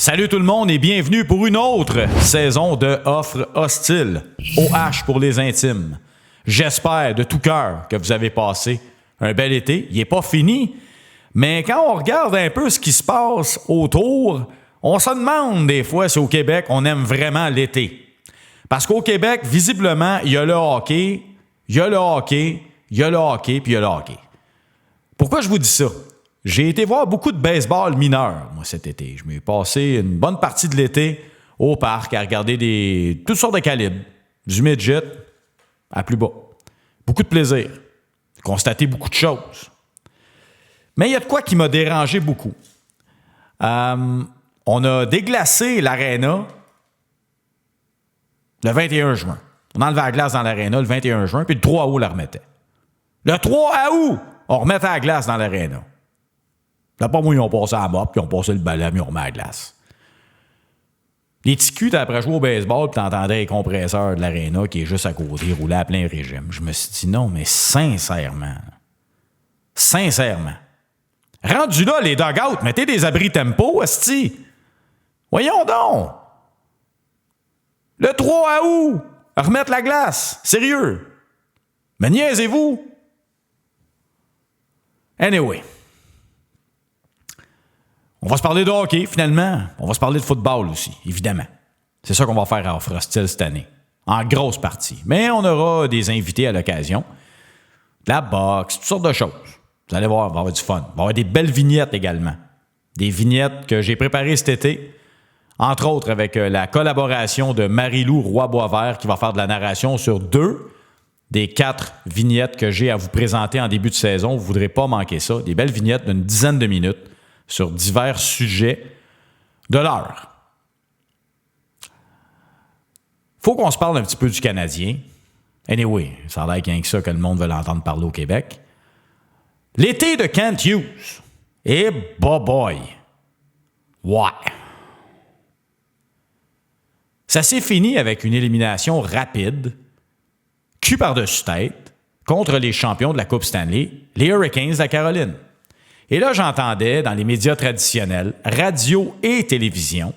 Salut tout le monde et bienvenue pour une autre saison de Offre Hostile, OH pour les intimes. J'espère de tout cœur que vous avez passé un bel été. Il n'est pas fini, mais quand on regarde un peu ce qui se passe autour, on se demande des fois si au Québec, on aime vraiment l'été. Parce qu'au Québec, visiblement, il y a le hockey, il y a le hockey, il y a le hockey, puis il y a le hockey. Pourquoi je vous dis ça? J'ai été voir beaucoup de baseball mineur, moi, cet été. Je m'ai passé une bonne partie de l'été au parc à regarder toutes sortes de calibres. Du midget à plus bas. Beaucoup de plaisir. Constater beaucoup de choses. Mais il y a de quoi qui m'a dérangé beaucoup. On a déglacé l'aréna le 21 juin. On enlevait la glace dans l'aréna le 21 juin, puis le 3 août, on la remettait. Le 3 août, on remettait la glace dans l'aréna. Là, pas moi, ils ont passé à la mop, puis ils ont passé le ballon, puis ils ont remis la glace. Les petits culs, après jouer au baseball, puis t'entendais les compresseurs de l'aréna qui est juste à côté, rouler à plein régime. Je me suis dit non, mais sincèrement, rendu là, les dugouts, mettez des abris tempo, esti. Voyons donc. Le 3 août, remettre la glace. Sérieux. Mais niaisez-vous. Anyway. On va se parler de hockey, finalement. On va se parler de football aussi, évidemment. C'est ça qu'on va faire à Offre Hostile cette année. En grosse partie. Mais on aura des invités à l'occasion. De la boxe, toutes sortes de choses. Vous allez voir, il va y avoir du fun. Il va y avoir des belles vignettes également. Des vignettes que j'ai préparées cet été. Entre autres avec la collaboration de Marie-Lou Roy-Boisvert qui va faire de la narration sur 2 des 4 vignettes que j'ai à vous présenter en début de saison. Vous ne voudrez pas manquer ça. Des belles vignettes d'une dizaine de minutes sur divers sujets de l'heure. Faut qu'on se parle un petit peu du Canadien. Anyway, ça a l'air qu'il y a que ça que le monde veut l'entendre parler au Québec. L'été de Kent Hughes. Et boy. Ouais. Ça s'est fini avec une élimination rapide, cul par-dessus tête, contre les champions de la Coupe Stanley, les Hurricanes de la Caroline. Et là, j'entendais dans les médias traditionnels, radio et télévision,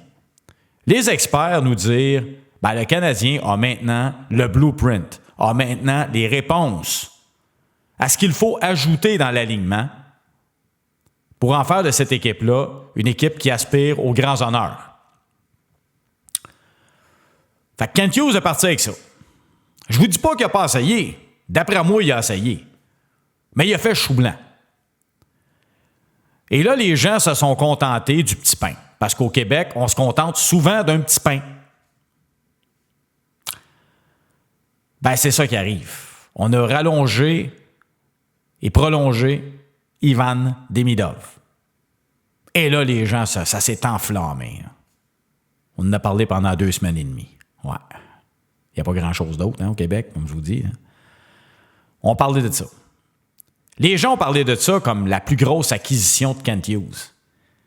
les experts nous dire le Canadien a maintenant le blueprint, a maintenant les réponses à ce qu'il faut ajouter dans l'alignement pour en faire de cette équipe-là une équipe qui aspire aux grands honneurs. Fait que Kent Hughes est parti avec ça. Je vous dis pas qu'il n'a pas essayé. D'après moi, il a essayé. Mais il a fait chou blanc. Et là, les gens se sont contentés du petit pain. Parce qu'au Québec, on se contente souvent d'un petit pain. C'est ça qui arrive. On a rallongé et prolongé Ivan Demidov. Et là, les gens, ça s'est enflammé. On en a parlé pendant 2 semaines et demie. Ouais. Il n'y a pas grand-chose d'autre au Québec, comme je vous dis. On parlait de ça. Les gens ont parlé de ça comme la plus grosse acquisition de Kent Hughes.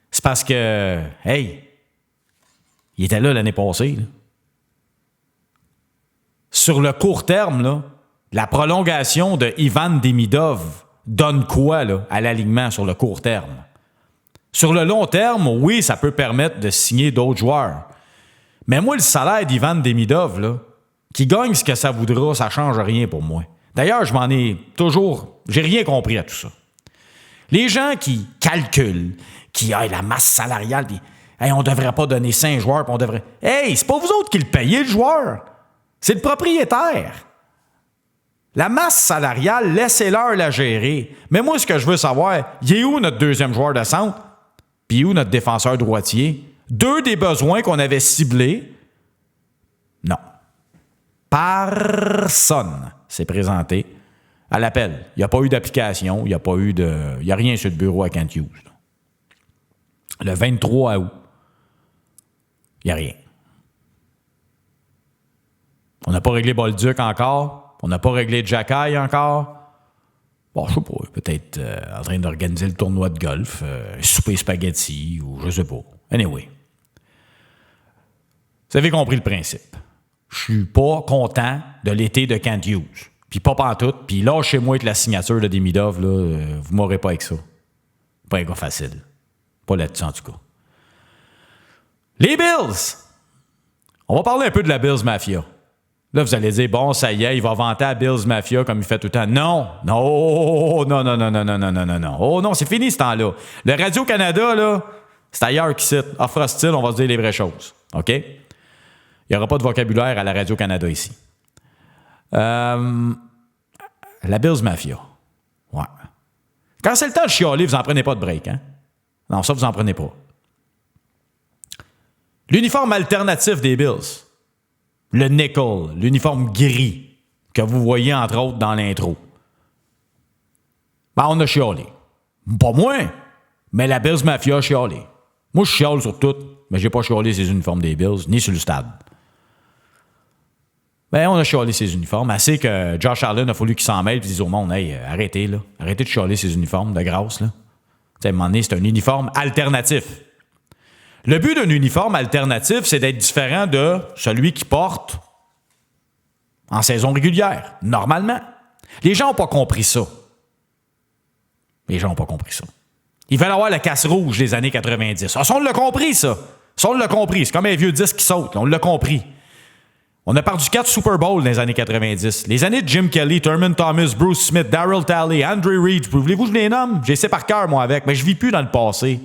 C'est parce que, il était là l'année passée. Là. Sur le court terme, là, la prolongation de Ivan Demidov donne quoi à l'alignement sur le court terme? Sur le long terme, oui, ça peut permettre de signer d'autres joueurs. Mais moi, le salaire d'Ivan Demidov, là, qui gagne ce que ça voudra, ça ne change rien pour moi. D'ailleurs, j'ai rien compris à tout ça. Les gens qui calculent, qui la masse salariale, on ne devrait pas donner 5 joueurs, puis on devrait... c'est pas vous autres qui le payez, le joueur. C'est le propriétaire. La masse salariale, laissez-leur la gérer. Mais moi, ce que je veux savoir, il est où notre deuxième joueur de centre? Puis où notre défenseur droitier? 2 des besoins qu'on avait ciblés. Non. Personne s'est présenté à l'appel. Il n'y a pas eu d'application, il n'y a rien sur le bureau à Kent Hughes. Le 23 août, il n'y a rien. On n'a pas réglé Bolduc encore. On n'a pas réglé Jacky encore. Bon, je sais pas, peut-être en train d'organiser le tournoi de golf, souper spaghetti, ou je sais pas. Anyway. Vous avez compris le principe. Je suis pas content de l'été de Kent Hughes. Puis pas pantoute. Puis lâchez-moi avec la signature de Demidov, là, vous m'aurez pas avec ça. Pas un gars facile. Pas là-dessus, en tout cas. Les Bills! On va parler un peu de la Bills Mafia. Là, vous allez dire, bon, ça y est, il va vanter la Bills Mafia comme il fait tout le temps. Non! Non! Non, non, non, non, non, non, non, non, non. Oh non, c'est fini ce temps-là. Le Radio-Canada, là, c'est ailleurs qui cite. Offre hostile, on va se dire les vraies choses. OK? Il n'y aura pas de vocabulaire à la Radio-Canada ici. La Bills Mafia. Ouais. Quand c'est le temps de chialer, vous n'en prenez pas de break, hein? Non, ça, vous n'en prenez pas. L'uniforme alternatif des Bills. Le nickel, l'uniforme gris que vous voyez entre autres dans l'intro. Ben, on a chialé. Pas moi, mais la Bills Mafia a chialé. Moi, je chiale sur tout, mais j'ai pas chialé ces uniformes des Bills, ni sur le stade. Ben, on a chialé ces uniformes. Assez que Josh Allen a fallu qu'il s'en mêle et dise au monde, hey, arrêtez, là. Arrêtez de chialer ces uniformes, de grâce, là. À un moment donné, c'est un uniforme alternatif. Le but d'un uniforme alternatif, c'est d'être différent de celui qui porte en saison régulière, normalement. Les gens n'ont pas compris ça. Les gens n'ont pas compris ça. Ils veulent avoir la casse rouge des années 90. Ah, ça, on l'a compris, ça. Ça, on l'a compris. C'est comme un vieux disque qui saute. Là. On l'a compris. On a perdu 4 Super Bowls dans les années 90. Les années de Jim Kelly, Thurman Thomas, Bruce Smith, Darryl Talley, Andre Reed. Voulez-vous que je les nomme? J'ai essayé par cœur, moi, avec. Mais je ne vis plus dans le passé.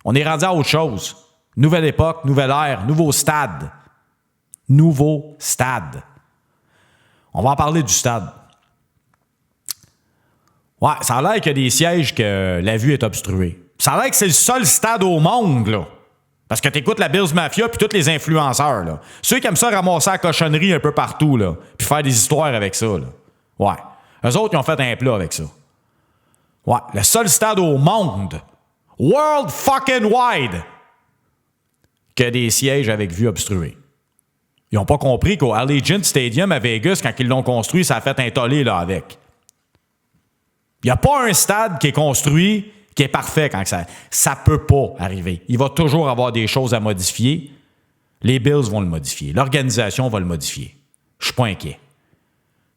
On est rendu à autre chose. Nouvelle époque, nouvelle ère, nouveau stade. Nouveau stade. On va en parler du stade. Ouais, ça a l'air qu'il y a des sièges que la vue est obstruée. Ça a l'air que c'est le seul stade au monde, là. Parce que t'écoutes la Bills Mafia puis tous les influenceurs, là. Ceux qui aiment ça ramasser la cochonnerie un peu partout, là. Puis faire des histoires avec ça, là. Ouais. Eux autres, ils ont fait un plat avec ça. Ouais. Le seul stade au monde. World fucking wide. Que des sièges avec vue obstruée. Ils n'ont pas compris qu'au Allegiant Stadium à Vegas, quand ils l'ont construit, ça a fait un tollé là avec. Il n'y a pas un stade qui est construit qui est parfait quand ça ne peut pas arriver. Il va toujours avoir des choses à modifier. Les Bills vont le modifier. L'organisation va le modifier. Je ne suis pas inquiet.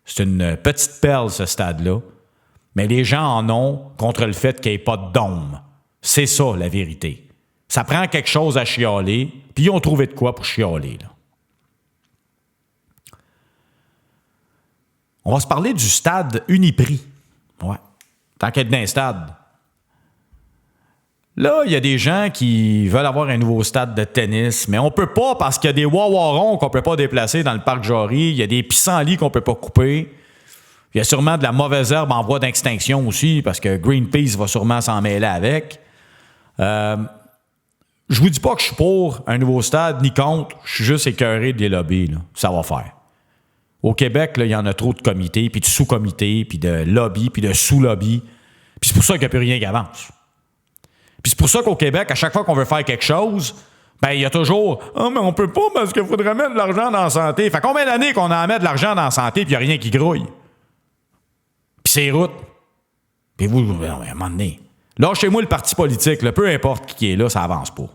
C'est une petite perle, ce stade-là. Mais les gens en ont contre le fait qu'il n'y ait pas de dôme. C'est ça, la vérité. Ça prend quelque chose à chialer, puis ils ont trouvé de quoi pour chialer, là. On va se parler du stade Uniprix. Ouais. Tant qu'être dans un stade. Là, il y a des gens qui veulent avoir un nouveau stade de tennis, mais on peut pas parce qu'il y a des wawarons qu'on peut pas déplacer dans le parc Jory. Il y a des pissenlits qu'on peut pas couper. Il y a sûrement de la mauvaise herbe en voie d'extinction aussi parce que Greenpeace va sûrement s'en mêler avec. Je vous dis pas que je suis pour un nouveau stade ni contre. Je suis juste écœuré des lobbies. Là. Ça va faire. Au Québec, là, il y en a trop de comités, puis de sous-comités, puis de lobbies, puis de sous-lobbies. Puis c'est pour ça qu'il n'y a plus rien qui avance. Puis c'est pour ça qu'au Québec, à chaque fois qu'on veut faire quelque chose, ben il y a toujours « Ah, mais on peut pas parce qu'il faudrait mettre de l'argent dans la santé. » Fait combien d'années qu'on en met de l'argent dans la santé puis il n'y a rien qui grouille? Puis c'est route. Puis vous, à un moment donné, lâchez-moi le parti politique, là, peu importe qui est là, ça avance pas.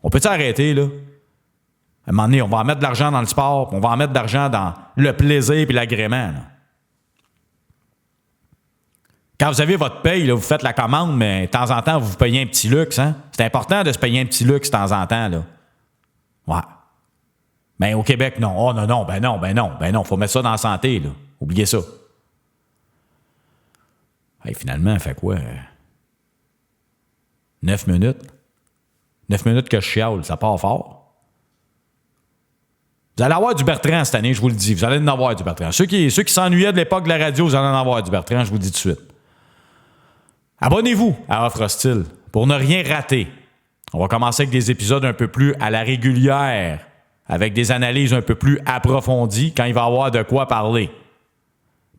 On peut s'arrêter, là? À un moment donné, on va en mettre de l'argent dans le sport, puis on va en mettre de l'argent dans le plaisir et l'agrément. Là. Quand vous avez votre paye, là, vous faites la commande, mais de temps en temps, vous vous payez un petit luxe. Hein? C'est important de se payer un petit luxe de temps en temps. Là. Ouais. Mais au Québec, non. Oh non, non, ben non, ben non, ben non. Faut mettre ça dans la santé. Là. Oubliez ça. Hey, finalement, fait quoi? 9 minutes? 9 minutes que je chiale, ça part fort. Vous allez avoir du Bertrand cette année, je vous le dis. Vous allez en avoir du Bertrand. Ceux qui s'ennuyaient de l'époque de la radio, vous allez en avoir du Bertrand, je vous le dis tout de suite. Abonnez-vous à Offre Hostile pour ne rien rater. On va commencer avec des épisodes un peu plus à la régulière, avec des analyses un peu plus approfondies quand il va y avoir de quoi parler.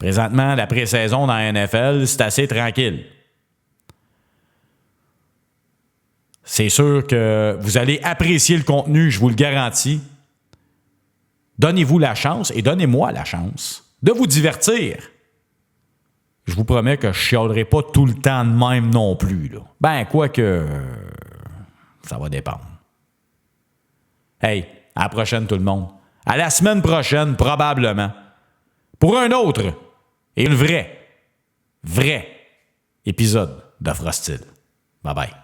Présentement, la pré-saison dans la NFL, c'est assez tranquille. C'est sûr que vous allez apprécier le contenu, je vous le garantis. Donnez-vous la chance et donnez-moi la chance de vous divertir. Je vous promets que je ne chialerai pas tout le temps de même non plus. Là. Ben, quoique, ça va dépendre. Hey, à la prochaine tout le monde. À la semaine prochaine, probablement. Pour un autre et le vrai épisode d'Offre Hostile. Bye bye.